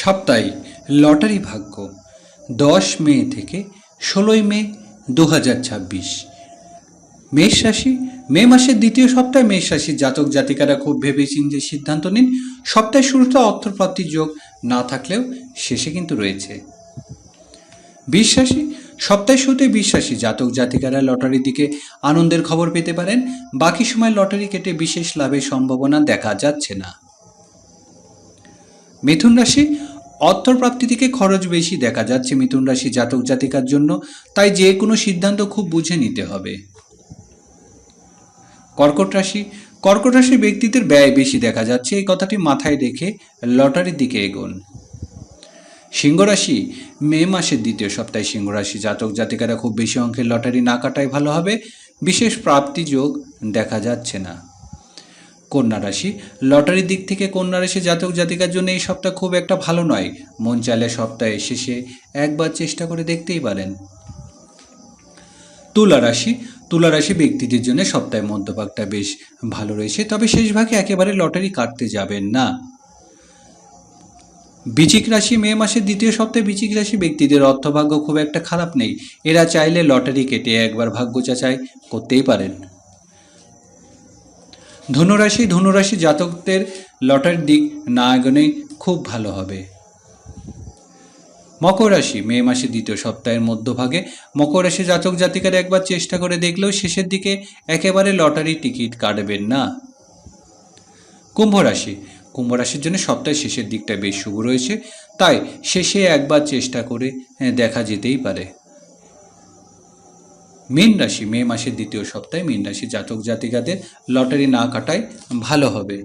সাপ্তাহিক লটারি ভাগ্য 10 মে থেকে 16 মে 2026। মেষ রাশি। মে মাসের দ্বিতীয় সপ্তাহে মেষ রাশির জাতক জাতিকারা খুব ভেবেচিন্তে সিদ্ধান্ত নিন। সপ্তাহের শুরুতে অর্থপ্রাপ্তির যোগ না থাকলেও শেষে কিন্তু রয়েছে। বৃষ রাশি। সপ্তাহের শুরুতে বৃষ রাশি জাতক জাতিকারা লটারির দিকে আনন্দের খবর পেতে পারেন। বাকি সময় লটারি কেটে বিশেষ লাভের সম্ভাবনা দেখা যাচ্ছে না। মিথুন রাশি। অর্থপ্রাপ্তি থেকে খরচ বেশি দেখা যাচ্ছে মিথুন রাশি জাতক জাতিকার জন্য, তাই যে কোনো সিদ্ধান্ত খুব বুঝে নিতে হবে। কর্কট রাশি। কর্কট রাশির ব্যক্তিদের ব্যয় বেশি দেখা যাচ্ছে, এই কথাটি মাথায় রেখে লটারির দিকে এগোন। সিংহ রাশি। মে মাসের দ্বিতীয় সপ্তাহে সিংহ রাশি জাতক জাতিকারা খুব বেশি অঙ্কের লটারি না কাটাই ভালো হবে। বিশেষ প্রাপ্তি যোগ দেখা যাচ্ছে না। কন্যা রাশি। লটারির দিক থেকে কন্যা রাশি জাতক জাতিকার জন্য এই সপ্তাহ খুব একটা ভালো নয়। মন চাইলে সপ্তাহের শেষে একবার চেষ্টা করে দেখতেই পারেন। তুলা রাশি। তুলা রাশি ব্যক্তিদের জন্য সপ্তাহের মধ্যভাগটা বেশ ভালো রয়েছে, তবে শেষ ভাগে একেবারে লটারি কাটতে যাবেন না। বৃশ্চিক রাশি। মে মাসের দ্বিতীয় সপ্তাহে বৃশ্চিক রাশি ব্যক্তিদের অর্থভাগ্য খুব একটা খারাপ নেই। এরা চাইলে লটারি কেটে একবার ভাগ্য যাচাই করতেই পারেন। ধনুরাশি। ধনুরাশি জাতকদের লটারির দিক না এগোলেই খুব ভালো হবে। মকর রাশি। মে মাসের দ্বিতীয় সপ্তাহের মধ্যভাগে মকর রাশি জাতক জাতিকারা একবার চেষ্টা করে দেখলেও শেষের দিকে একেবারে লটারি টিকিট কাটবেন না। কুম্ভ রাশি। কুম্ভ রাশির জন্য সপ্তাহের শেষের দিকটা বেশ শুভ রয়েছে, তাই শেষে একবার চেষ্টা করে দেখা যেতেই পারে। মীন রাশি। মে মাসের দ্বিতীয় সপ্তাহে মীন রাশি জাতক জাতিকাদের লটারি না কাটাই ভালো হবে।